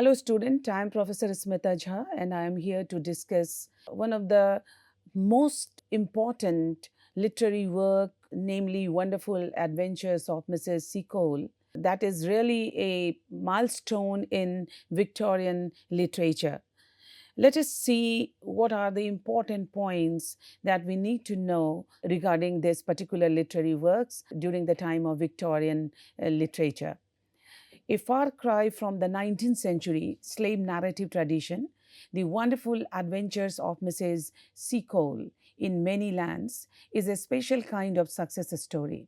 Hello, student. I am Professor Smita Jha, and I am here to discuss one of the most important literary work, namely Wonderful Adventures of Mrs. Seacole. That is really a milestone in Victorian literature. Let us see what are the important points that we need to know regarding this particular literary works during the time of Victorian literature. A far cry from the 19th century slave narrative tradition, the wonderful adventures of Mrs. Seacole in many lands is a special kind of success story.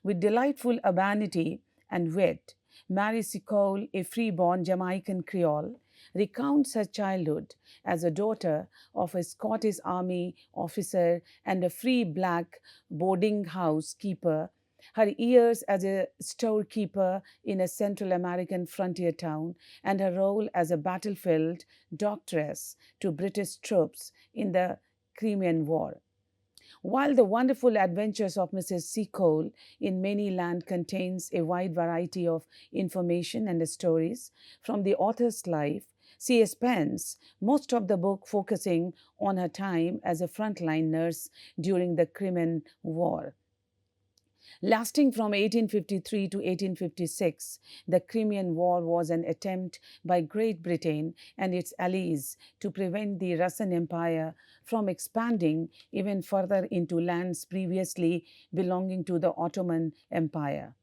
With delightful urbanity and wit, Mary Seacole, a free-born Jamaican Creole, recounts her childhood as a daughter of a Scottish army officer and a free black boarding house keeper, her years as a storekeeper in a Central American frontier town, and her role as a battlefield doctress to British troops in the Crimean War. While the wonderful adventures of Mrs. Seacole in many land contains a wide variety of information and stories from the author's life, she spends most of the book focusing on her time as a frontline nurse during the Crimean War. Lasting from 1853 to 1856, the Crimean War was an attempt by Great Britain and its allies to prevent the Russian Empire from expanding even further into lands previously belonging to the Ottoman Empire.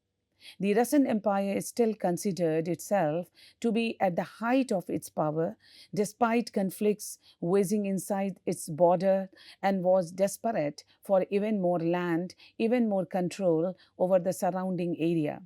The Russian Empire still considered itself to be at the height of its power, despite conflicts waging inside its border, and was desperate for even more land, even more control over the surrounding area.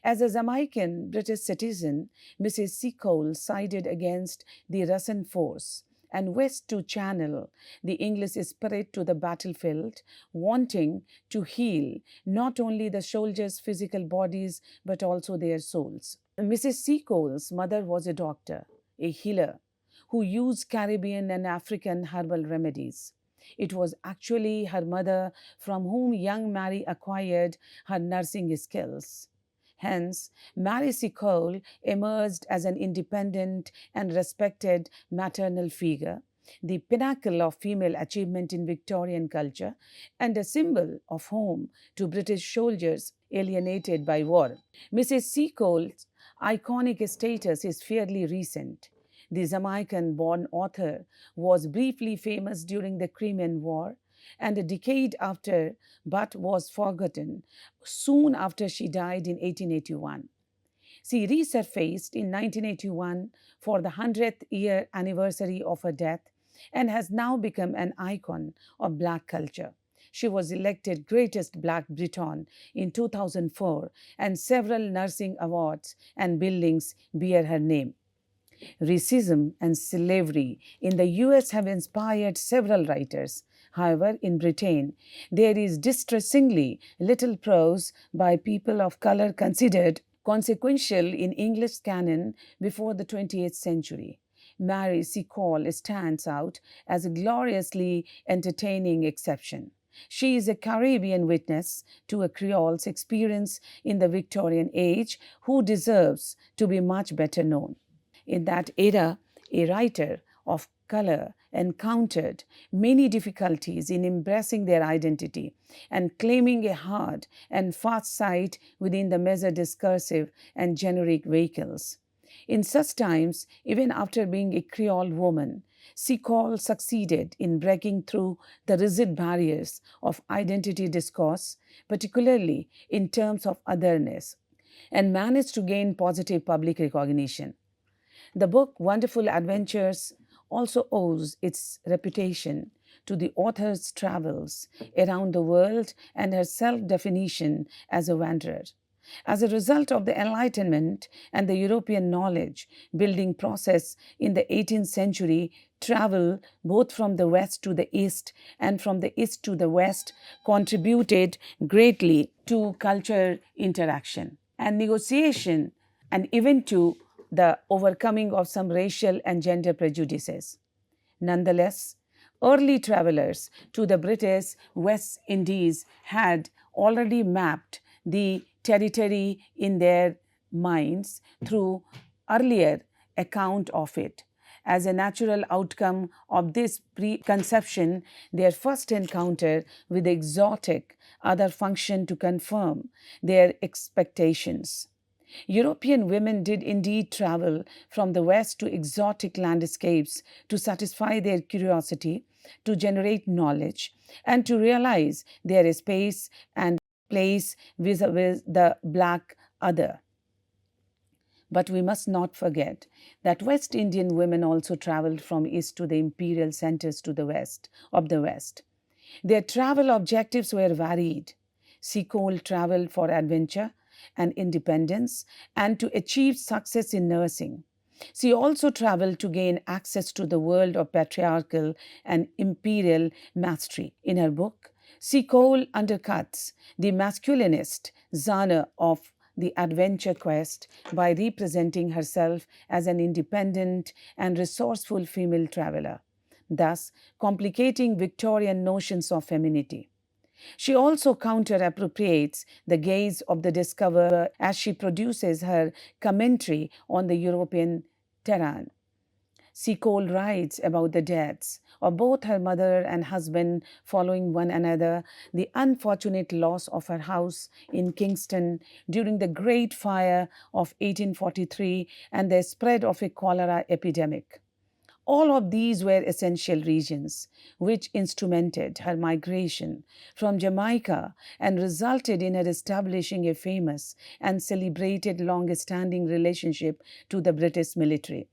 As a Jamaican British citizen, Mrs. Seacole sided against the Russian force and wished to channel the English spirit to the battlefield, wanting to heal not only the soldiers' physical bodies but also their souls. Mrs. Seacole's mother was a doctor, a healer, who used Caribbean and African herbal remedies. It was actually her mother from whom young Mary acquired her nursing skills. Hence, Mary Seacole emerged as an independent and respected maternal figure, the pinnacle of female achievement in Victorian culture, and a symbol of home to British soldiers alienated by war. Mrs. Seacole's iconic status is fairly recent. The Jamaican-born author was briefly famous during the Crimean War and a decade after, but was forgotten soon after she died in 1881. She resurfaced in 1981 for the 100th year anniversary of her death and has now become an icon of Black culture. She was elected Greatest Black Briton in 2004, and several nursing awards and buildings bear her name. Racism and slavery in the US have inspired several writers. However, in Britain, there is distressingly little prose by people of color considered consequential in English canon before the 20th century. Mary Seacole stands out as a gloriously entertaining exception. She is a Caribbean witness to a Creole's experience in the Victorian age who deserves to be much better known. In that era, a writer of color encountered many difficulties in embracing their identity and claiming a hard and fast side within the measured discursive and generic vehicles. In such times, even after being a Creole woman, Seacole succeeded in breaking through the rigid barriers of identity discourse, particularly in terms of otherness, and managed to gain positive public recognition. The book Wonderful Adventures also owes its reputation to the author's travels around the world and her self-definition as a wanderer. As a result of the Enlightenment and the European knowledge building process in the 18th century, travel both from the west to the east and from the east to the west contributed greatly to culture interaction and negotiation, and even to the overcoming of some racial and gender prejudices. Nonetheless, early travelers to the British West Indies had already mapped the territory in their minds through earlier account of it. As a natural outcome of this preconception, their first encounter with the exotic other functioned to confirm their expectations. European women did indeed travel from the West to exotic landscapes to satisfy their curiosity, to generate knowledge, and to realize their space and place vis-a-vis the black other. But we must not forget that West Indian women also traveled from east to the imperial centers to the west of the West. Their travel objectives were varied. Seacole traveled for adventure and independence and to achieve success in nursing. She also traveled to gain access to the world of patriarchal and imperial mastery. In her book, Seacole undercuts the masculinist genre of the adventure quest by representing herself as an independent and resourceful female traveler, thus complicating Victorian notions of femininity. She also counter appropriates the gaze of the discoverer as she produces her commentary on the European terrain. Seacole writes about the deaths of both her mother and husband following one another, the unfortunate loss of her house in Kingston during the Great Fire of 1843, and the spread of a cholera epidemic. All of these were essential regions which instrumented her migration from Jamaica and resulted in her establishing a famous and celebrated long-standing relationship to the British military.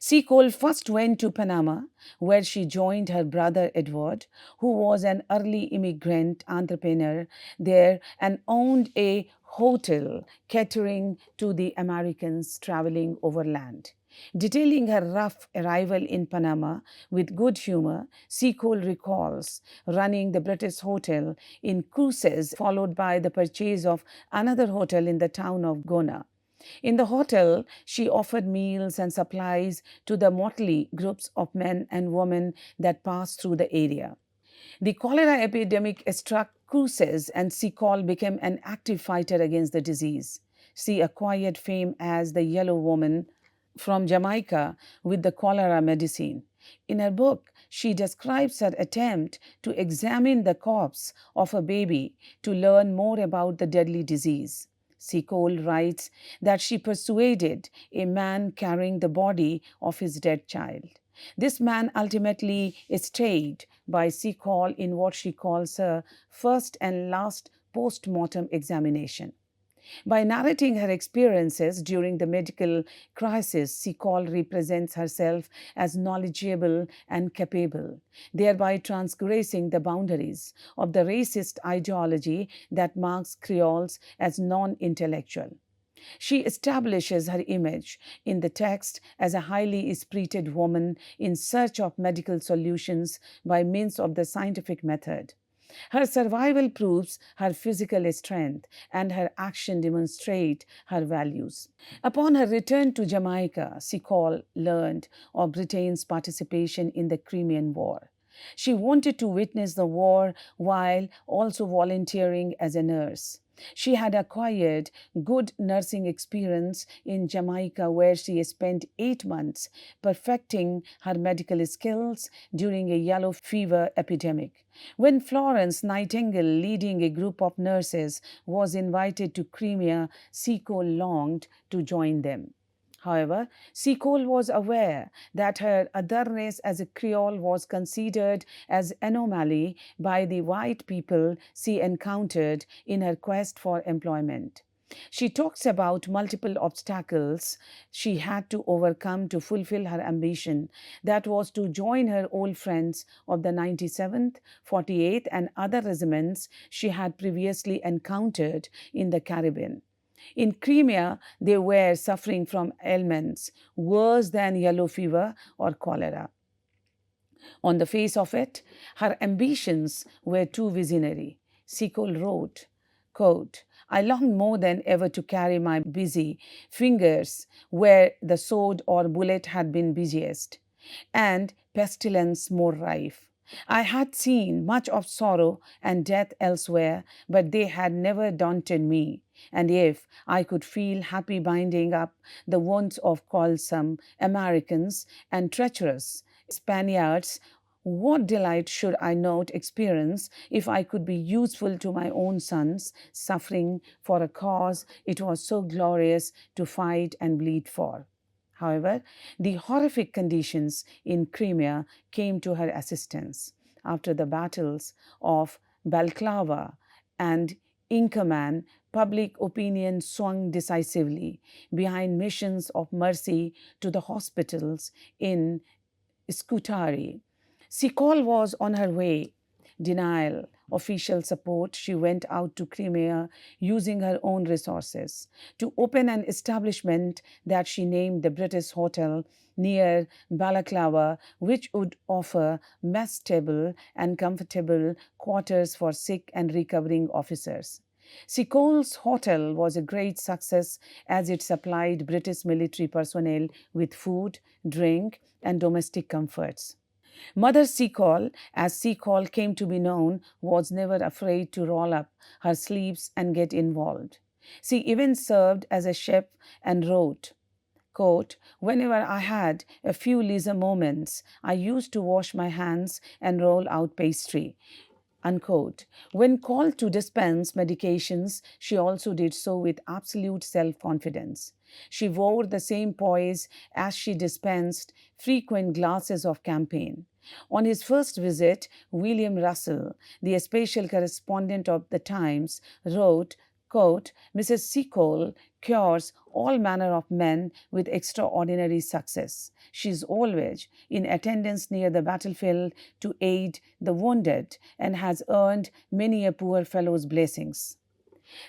Seacole first went to Panama, where she joined her brother Edward, who was an early immigrant entrepreneur there and owned a hotel catering to the Americans traveling overland. Detailing her rough arrival in Panama with good humor, Seacole recalls running the British hotel in cruises, followed by the purchase of another hotel in the town of Gona. In the hotel, she offered meals and supplies to the motley groups of men and women that passed through the area. The cholera epidemic struck cruises, and Seacole became an active fighter against the disease. She acquired fame as the Yellow Woman from Jamaica with the cholera medicine. In her book, she describes her attempt to examine the corpse of a baby to learn more about the deadly disease. Seacole writes that she persuaded a man carrying the body of his dead child. This man ultimately stayed by Seacole in what she calls her first and last post mortem examination. By narrating her experiences during the medical crisis, Seacole represents herself as knowledgeable and capable, thereby transgressing the boundaries of the racist ideology that marks Creoles as non-intellectual. She establishes her image in the text as a highly spirited woman in search of medical solutions by means of the scientific method. Her survival proves her physical strength, and her action demonstrate her values. Upon her return to Jamaica, Seacole learned of Britain's participation in the Crimean War. She wanted to witness the war while also volunteering as a nurse. She had acquired good nursing experience in Jamaica, where she spent 8 months perfecting her medical skills during a yellow fever epidemic. When Florence Nightingale, leading a group of nurses, was invited to Crimea, Seacole longed to join them. However, Seacole was aware that her otherness as a Creole was considered as anomaly by the white people she encountered in her quest for employment. She talks about multiple obstacles she had to overcome to fulfill her ambition, that was to join her old friends of the 97th, 48th, and other regiments she had previously encountered in the Caribbean. In Crimea, they were suffering from ailments worse than yellow fever or cholera. On the face of it, her ambitions were too visionary. Seacole wrote, quote, I long more than ever to carry my busy fingers where the sword or bullet had been busiest, and pestilence more rife. I had seen much of sorrow and death elsewhere, but they had never daunted me. And if I could feel happy binding up the wounds of quarrelsome Americans and treacherous Spaniards, what delight should I not experience if I could be useful to my own sons, suffering for a cause it was so glorious to fight and bleed for? However, the horrific conditions in Crimea came to her assistance. After the battles of Balaclava and Inkerman, public opinion swung decisively behind missions of mercy to the hospitals in Scutari. Seacole was on her way. Denial, official support, she went out to Crimea using her own resources to open an establishment that she named the British Hotel near Balaclava, which would offer mess table and comfortable quarters for sick and recovering officers. Seacole's hotel was a great success as it supplied British military personnel with food, drink, and domestic comforts. Mother Seacole, as Seacole came to be known, was never afraid to roll up her sleeves and get involved. She even served as a chef and wrote, quote, "Whenever I had a few leisure moments, I used to wash my hands and roll out pastry." Unquote. When called to dispense medications, she also did so with absolute self confidence. She wore the same poise as she dispensed frequent glasses of champagne. On his first visit, William Russell, the special correspondent of the Times, wrote, quote, "Mrs. Seacole cures all manner of men with extraordinary success. She is always in attendance near the battlefield to aid the wounded and has earned many a poor fellow's blessings."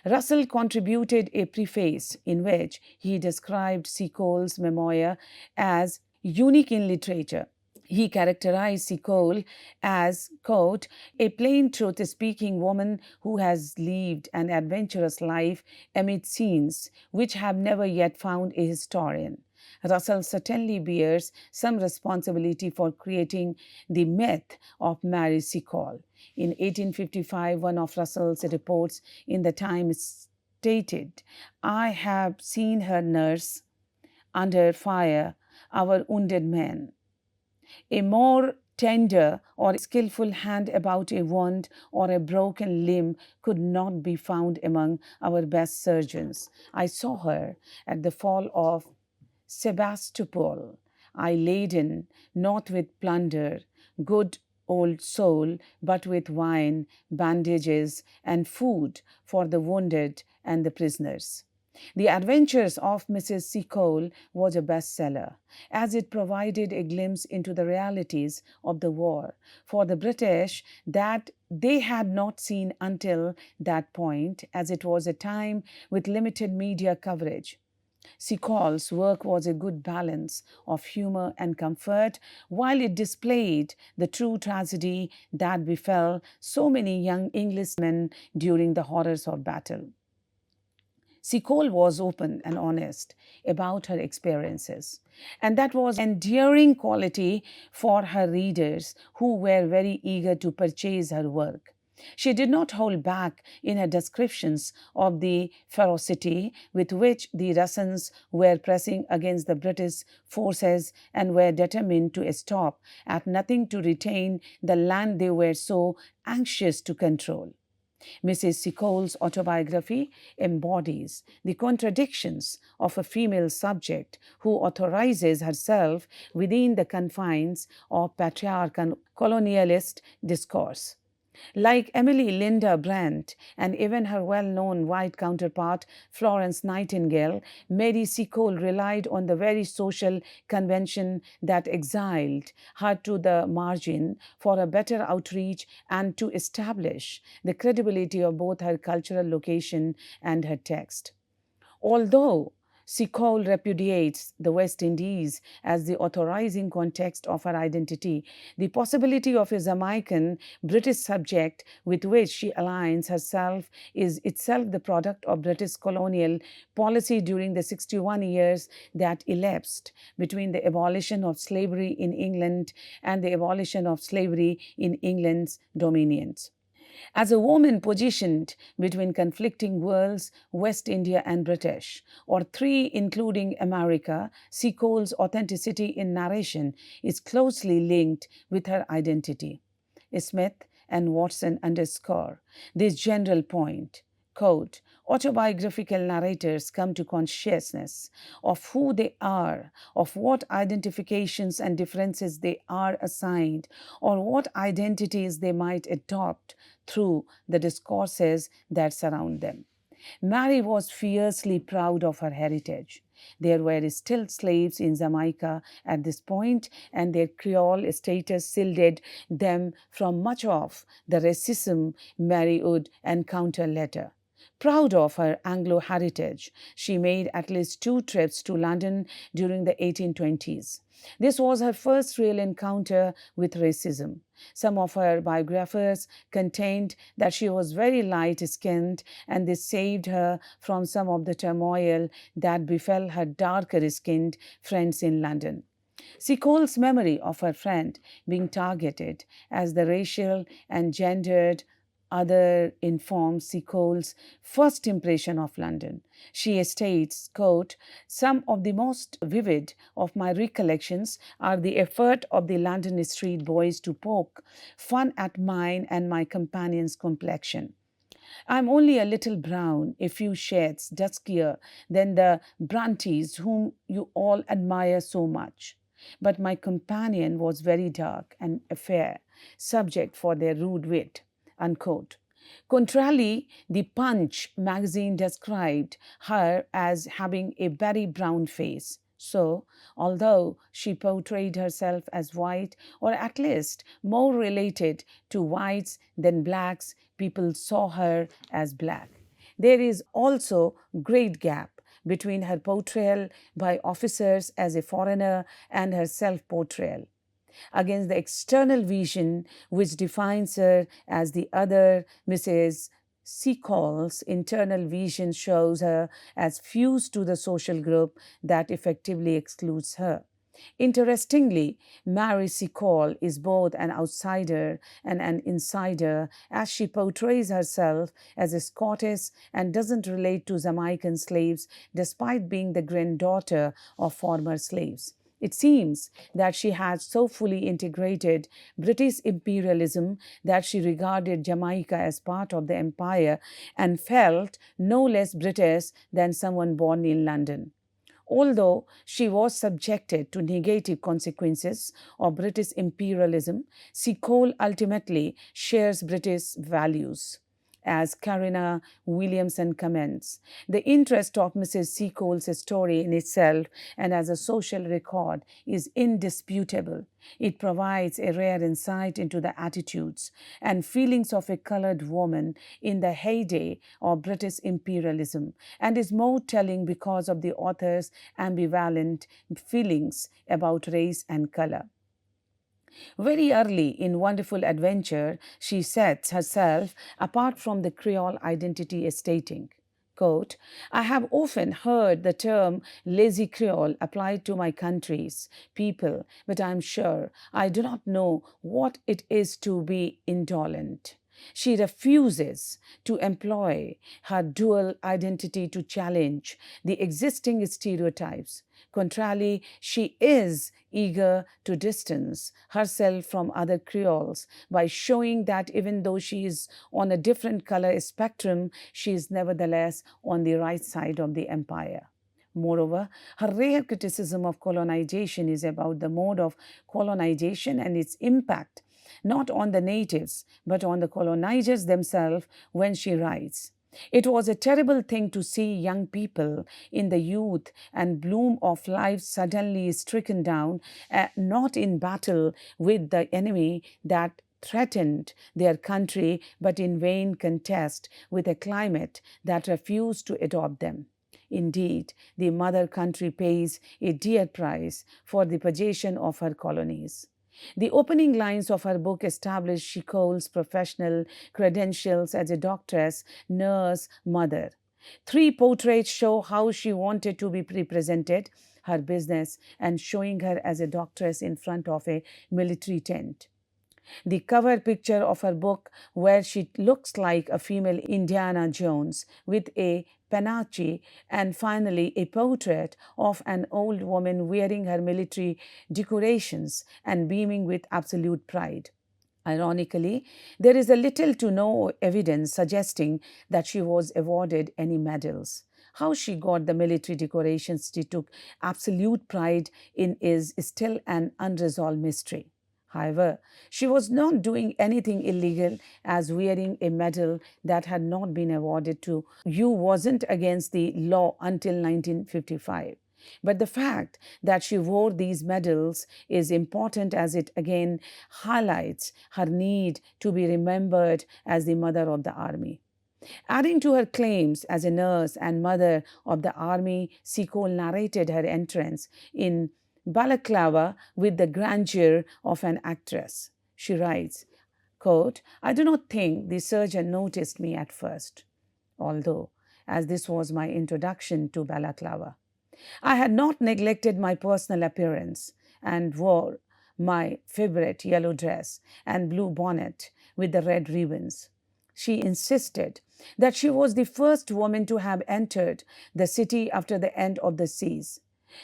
Russell contributed a preface in which he described Seacole's memoir as unique in literature. He characterized Seacole as, quote, "a plain truth speaking woman who has lived an adventurous life amid scenes which have never yet found a historian." Russell certainly bears some responsibility for creating the myth of Mary Seacole. In 1855, one of Russell's reports in the Times stated, "I have seen her nurse under fire our wounded men. A more tender or skillful hand about a wound or a broken limb could not be found among our best surgeons. I saw her at the fall of Sebastopol. I laden not with plunder, good old soul, but with wine, bandages, and food for the wounded and the prisoners." The Adventures of Mrs. Seacole was a bestseller, as it provided a glimpse into the realities of the war for the British that they had not seen until that point, as it was a time with limited media coverage. Seacole's work was a good balance of humor and comfort, while it displayed the true tragedy that befell so many young Englishmen during the horrors of battle. Seacole was open and honest about her experiences, and that was an endearing quality for her readers who were very eager to purchase her work. She did not hold back in her descriptions of the ferocity with which the Russians were pressing against the British forces and were determined to stop at nothing to retain the land they were so anxious to control. Mrs. Seacole's autobiography embodies the contradictions of a female subject who authorizes herself within the confines of patriarchal colonialist discourse. Like Emily Linda Brand and even her well known white counterpart Florence Nightingale, Mary Seacole relied on the very social convention that exiled her to the margin for a better outreach and to establish the credibility of both her cultural location and her text. Although Seacole repudiates the West Indies as the authorizing context of her identity. The possibility of a Jamaican British subject with which she aligns herself is itself the product of British colonial policy during the 61 years that elapsed between the abolition of slavery in England and the abolition of slavery in England's dominions. As a woman positioned between conflicting worlds, West India and British, or three including America, Seacole's authenticity in narration is closely linked with her identity. Smith and Watson underscore this general point. Quote, autobiographical narrators come to consciousness of who they are, of what identifications and differences they are assigned, or what identities they might adopt through the discourses that surround them. Mary was fiercely proud of her heritage. There were still slaves in Jamaica at this point, and their Creole status shielded them from much of the racism Mary would encounter later. Proud of her Anglo heritage, she made at least 2 trips to London during the 1820s. This was her first real encounter with racism. Some of her biographers contained that she was very light-skinned, and this saved her from some of the turmoil that befell her darker-skinned friends in London. Seacole's memory of her friend being targeted as the racial and gendered other informs Seacole's first impression of London. She states, quote, some of the most vivid of my recollections are the effort of the London street boys to poke fun at mine and my companion's complexion. I'm only a little brown, a few shades duskier than the Brontes, whom you all admire so much. But my companion was very dark and fair, subject for their rude wit. Unquote. Contrarily, the Punch magazine described her as having a very brown face. So, although she portrayed herself as white, or at least more related to whites than blacks, people saw her as black. There is also great gap between her portrayal by officers as a foreigner and her self-portrayal. Against the external vision which defines her as the other, Mrs. Seacole's internal vision shows her as fused to the social group that effectively excludes her. Interestingly, Mary Seacole is both an outsider and an insider, as she portrays herself as a Scottish and doesn't relate to Jamaican slaves despite being the granddaughter of former slaves. It seems that she had so fully integrated British imperialism that she regarded Jamaica as part of the empire and felt no less British than someone born in London. Although she was subjected to negative consequences of British imperialism, Seacole ultimately shares British values. As Karina Williamson comments, the interest of Mrs. Seacole's story in itself and as a social record is indisputable. It provides a rare insight into the attitudes and feelings of a colored woman in the heyday of British imperialism, and is more telling because of the author's ambivalent feelings about race and color. Very early in Wonderful Adventure, she sets herself apart from the Creole identity, stating, quote, I have often heard the term lazy Creole applied to my country's people, but I am sure I do not know what it is to be indolent. She refuses to employ her dual identity to challenge the existing stereotypes. Contrarily, she is eager to distance herself from other Creoles by showing that even though she is on a different color spectrum, she is nevertheless on the right side of the empire. Moreover, her rare criticism of colonization is about the mode of colonization and its impact not on the natives, but on the colonizers themselves when she writes, it was a terrible thing to see young people in the youth and bloom of life suddenly stricken down, not in battle with the enemy that threatened their country, but in vain contest with a climate that refused to adopt them. Indeed, the mother country pays a dear price for the possession of her colonies. The opening lines of her book establish Seacole's professional credentials as a doctress, nurse, mother. Three portraits show how she wanted to be represented, her business, and showing her as a doctress in front of a military tent. The cover picture of her book, where she looks like a female Indiana Jones with a panache, and finally a portrait of an old woman wearing her military decorations and beaming with absolute pride. Ironically, there is a little to no evidence suggesting that she was awarded any medals. How she got the military decorations she took absolute pride in is still an unresolved mystery. However, she was not doing anything illegal, as wearing a medal that had not been awarded to you wasn't against the law until 1955. But the fact that she wore these medals is important, as it again highlights her need to be remembered as the mother of the army. Adding to her claims as a nurse and mother of the army, Seacole narrated her entrance in balaclava with the grandeur of an actress. She writes, quote, "I do not think the surgeon noticed me at first, although, as this was my introduction to balaclava. I had not neglected my personal appearance and wore my favorite yellow dress and blue bonnet with the red ribbons. She insisted that she was the first woman to have entered the city after the end of the siege.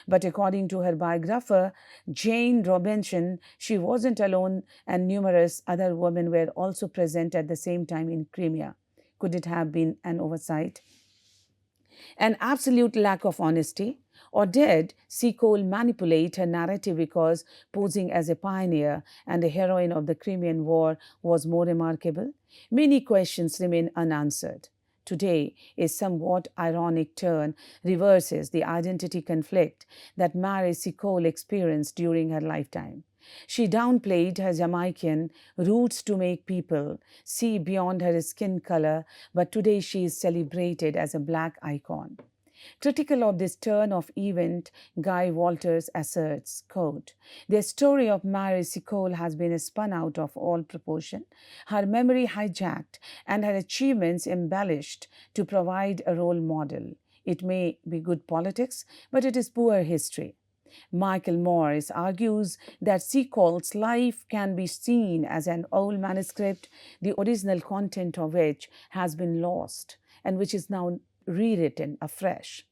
But according to her biographer, Jane Robinson, she wasn't alone, and numerous other women were also present at the same time in Crimea. Could it have been an oversight? An absolute lack of honesty? Or did Seacole manipulate her narrative because posing as a pioneer and a heroine of the Crimean War was more remarkable? Many questions remain unanswered. Today, a somewhat ironic turn reverses the identity conflict that Mary Seacole experienced during her lifetime. She downplayed her Jamaican roots to make people see beyond her skin color, but today she is celebrated as a Black icon. Critical of this turn of event, Guy Walters asserts, quote, "The story of Mary Seacole has been spun out of all proportion, her memory hijacked, and her achievements embellished to provide a role model. It may be good politics, but it is poor history." Michael Morris argues that Seacole's life can be seen as an old manuscript, the original content of which has been lost and which is now rewritten afresh.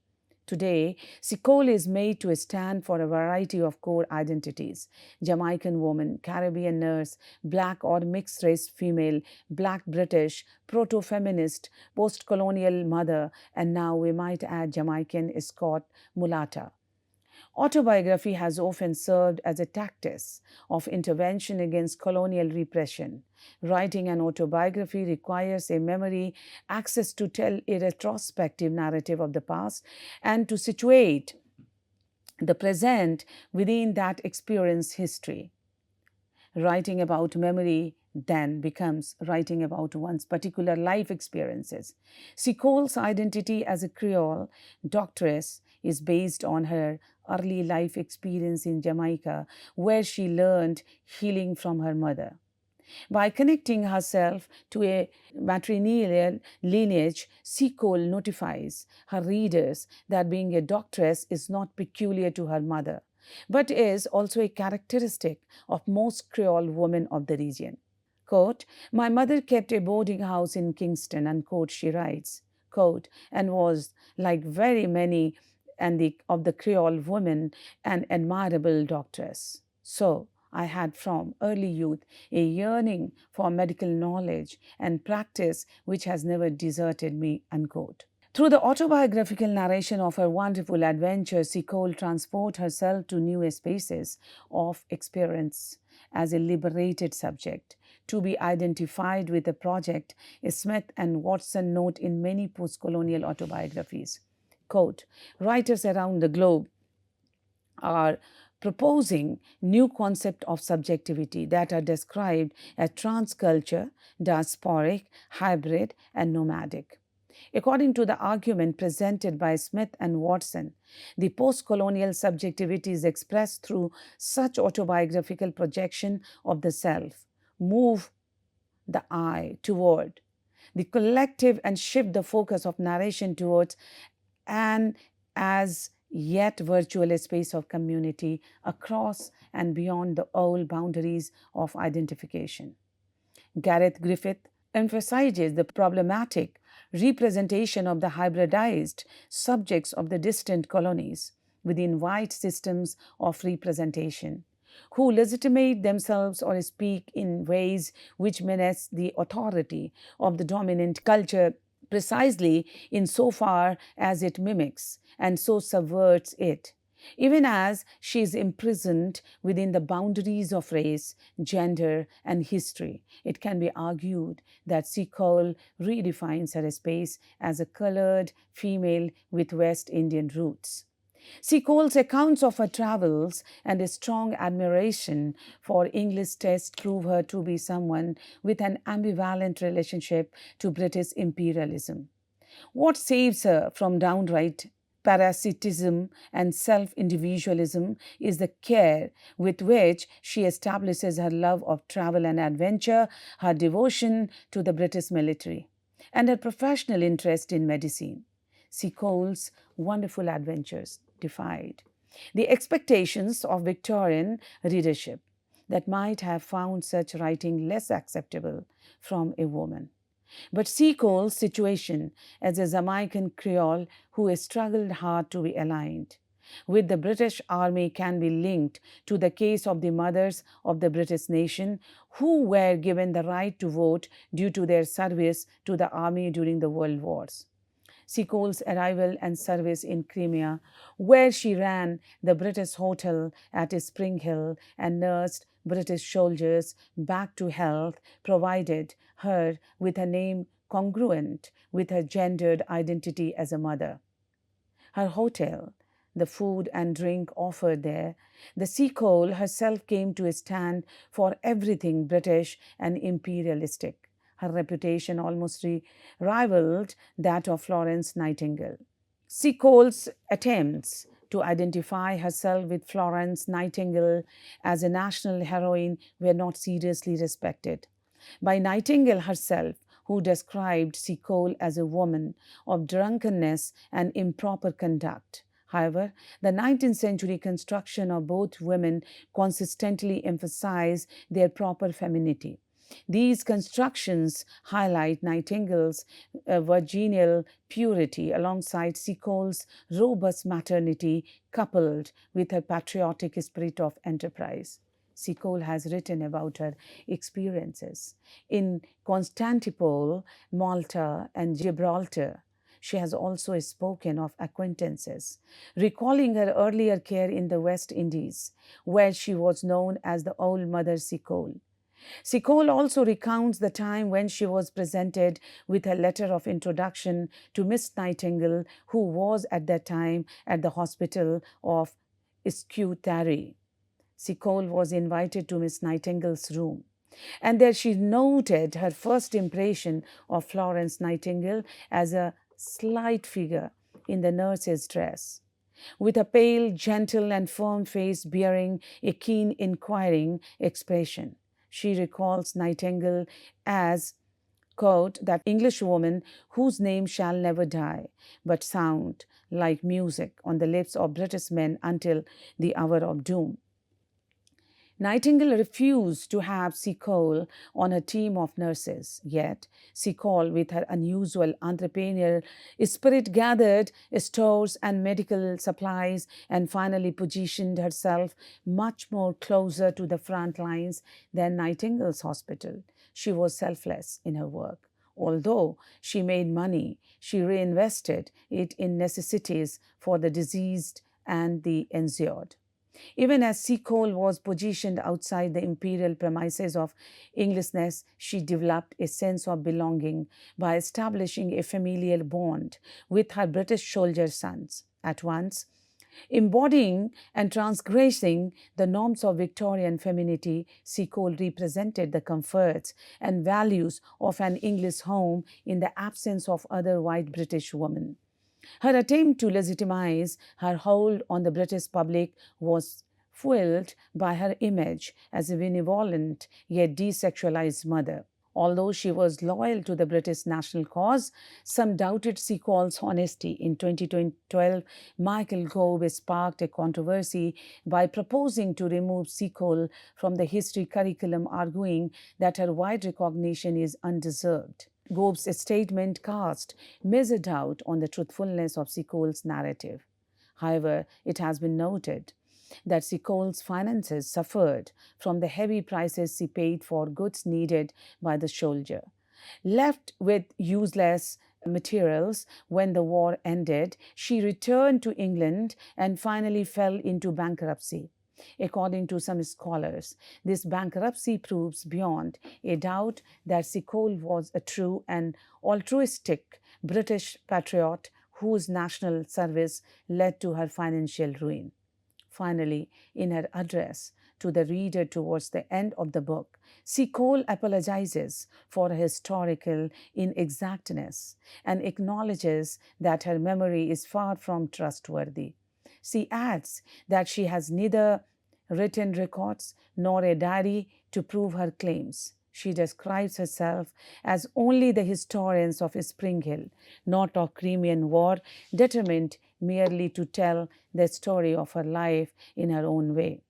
Today, Seacole is made to stand for a variety of core identities: Jamaican woman, Caribbean nurse, Black or mixed race female, Black British, proto feminist, post colonial mother, and now we might add Jamaican Scot mulatta. Autobiography has often served as a tactic of intervention against colonial repression. Writing an autobiography requires a memory access to tell a retrospective narrative of the past and to situate the present within that experience history. Writing about memory then becomes writing about one's particular life experiences. Seacole's identity as a Creole doctress is based on her early life experience in Jamaica, where she learned healing from her mother. By connecting herself to a matrilineal lineage, Seacole notifies her readers that being a doctress is not peculiar to her mother, but is also a characteristic of most Creole women of the region. Quote, "My mother kept a boarding house in Kingston," unquote, she writes, quote, "and was, like very many of the Creole women, an admirable doctress. So I had from early youth a yearning for medical knowledge and practice which has never deserted me," unquote. Through the autobiographical narration of her wonderful adventures, Seacole transports herself to new spaces of experience as a liberated subject, to be identified with a project Smith and Watson note in many post-colonial autobiographies. Quote, "Writers around the globe are proposing new concepts of subjectivity that are described as transculture, diasporic, hybrid, and nomadic. According to the argument presented by Smith and Watson, the post-colonial subjectivity is expressed through such autobiographical projection of the self, move the I toward the collective and shift the focus of narration towards an as yet virtual space of community across and beyond the old boundaries of identification. Gareth Griffith emphasizes the problematic representation of the hybridized subjects of the distant colonies within white systems of representation, who legitimate themselves or speak in ways which menace the authority of the dominant culture precisely in so far as it mimics and so subverts it. Even as she is imprisoned within the boundaries of race, gender, and history, it can be argued that Seacole redefines her space as a colored female with West Indian roots. Seacole's accounts of her travels and a strong admiration for English tests prove her to be someone with an ambivalent relationship to British imperialism. What saves her from downright parasitism and self individualism is the care with which she establishes her love of travel and adventure, her devotion to the British military, and her professional interest in medicine. Seacole's wonderful adventures defied the expectations of Victorian readership that might have found such writing less acceptable from a woman. But Seacole's situation as a Jamaican Creole who has struggled hard to be aligned with the British Army can be linked to the case of the mothers of the British nation who were given the right to vote due to their service to the army during the World Wars. Seacole's arrival and service in Crimea, where she ran the British Hotel at Spring Hill and nursed British soldiers back to health, provided her with a name congruent with her gendered identity as a mother. Her hotel, the food and drink offered there, the Seacole herself came to stand for everything British and imperialistic. Her reputation almost rivaled that of Florence Nightingale. Seacole's attempts to identify herself with Florence Nightingale as a national heroine were not seriously respected by Nightingale herself, who described Seacole as a woman of drunkenness and improper conduct. However, the 19th century construction of both women consistently emphasized their proper femininity. These constructions highlight Nightingale's virginal purity alongside Seacole's robust maternity, coupled with her patriotic spirit of enterprise. Seacole has written about her experiences in Constantinople, Malta, and Gibraltar. She has also spoken of acquaintances, recalling her earlier care in the West Indies, where she was known as the Old Mother Seacole. Seacole also recounts the time when she was presented with a letter of introduction to Miss Nightingale, who was at that time at the hospital of Scutari. Seacole was invited to Miss Nightingale's room, and there she noted her first impression of Florence Nightingale as a slight figure in the nurse's dress, with a pale, gentle, and firm face bearing a keen, inquiring expression. She recalls Nightingale as, quote, that Englishwoman whose name shall never die, but sound like music on the lips of British men until the hour of doom. Nightingale refused to have Seacole on her team of nurses, yet Seacole, with her unusual entrepreneurial spirit, gathered stores and medical supplies and finally positioned herself much more closer to the front lines than Nightingale's hospital. She was selfless in her work. Although she made money, she reinvested it in necessities for the diseased and the injured. Even as Seacole was positioned outside the imperial premises of Englishness, she developed a sense of belonging by establishing a familial bond with her British soldier sons. At once, Embodying and transgressing the norms of Victorian femininity, Seacole represented the comforts and values of an English home in the absence of other white British women. Her attempt to legitimize her hold on the British public was fueled by her image as a benevolent yet desexualized mother. Although she was loyal to the British national cause, some doubted Seacole's honesty. In 2012, Michael Gove sparked a controversy by proposing to remove Seacole from the history curriculum, arguing that her wide recognition is undeserved. Gove's statement cast major doubt on the truthfulness of Seacole's narrative. However, it has been noted that Seacole's finances suffered from the heavy prices she paid for goods needed by the soldier. Left with useless materials when the war ended, she returned to England and finally fell into bankruptcy. According to some scholars, this bankruptcy proves beyond a doubt that Seacole was a true and altruistic British patriot whose national service led to her financial ruin. Finally, in her address to the reader towards the end of the book, Seacole apologizes for her historical inexactness and acknowledges that her memory is far from trustworthy. She adds that she has neither written records nor a diary to prove her claims. She describes herself as only the historians of Spring Hill, not of Crimean War, determined merely to tell the story of her life in her own way.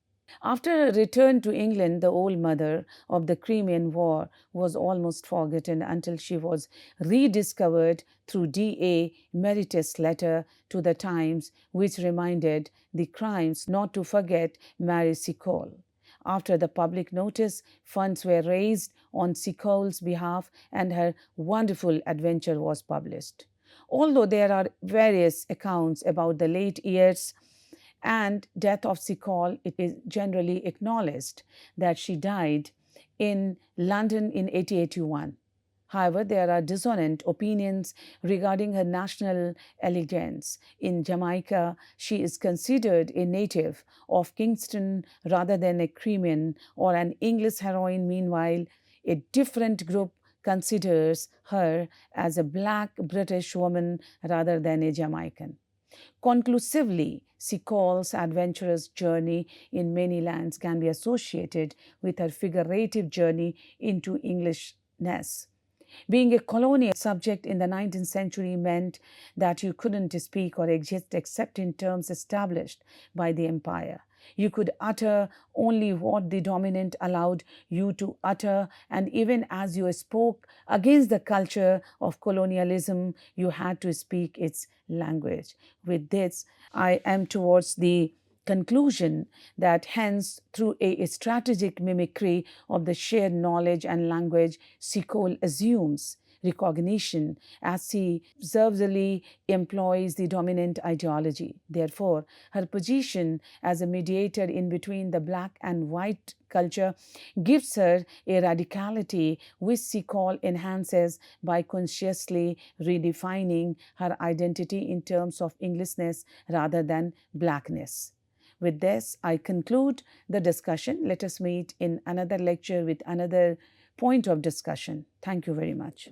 After her return to England, the old mother of the Crimean War was almost forgotten until she was rediscovered through D.A. Meredith's letter to the Times, which reminded the crimes not to forget Mary Seacole. After the public notice, funds were raised on Seacole's behalf and her wonderful adventure was published. Although there are various accounts about the late years and death of Seacole, it is generally acknowledged that she died in London in 1881. However, there are dissonant opinions regarding her national allegiance. In Jamaica, she is considered a native of Kingston rather than a Crimean or an English heroine. Meanwhile, a different group considers her as a black British woman rather than a Jamaican. Conclusively, Seacole's adventurous journey in many lands can be associated with her figurative journey into Englishness. Being a colonial subject in the 19th century meant that you couldn't speak or exist except in terms established by the empire. You could utter only what the dominant allowed you to utter, and even as you spoke against the culture of colonialism, you had to speak its language. With this, I am towards the conclusion that hence, through a strategic mimicry of the shared knowledge and language, Seacole assumes recognition as she observably employs the dominant ideology. Therefore, her position as a mediator in between the black and white culture gives her a radicality which Seacole enhances by consciously redefining her identity in terms of Englishness rather than blackness. With this, I conclude the discussion. Let us meet in another lecture with another point of discussion. Thank you very much.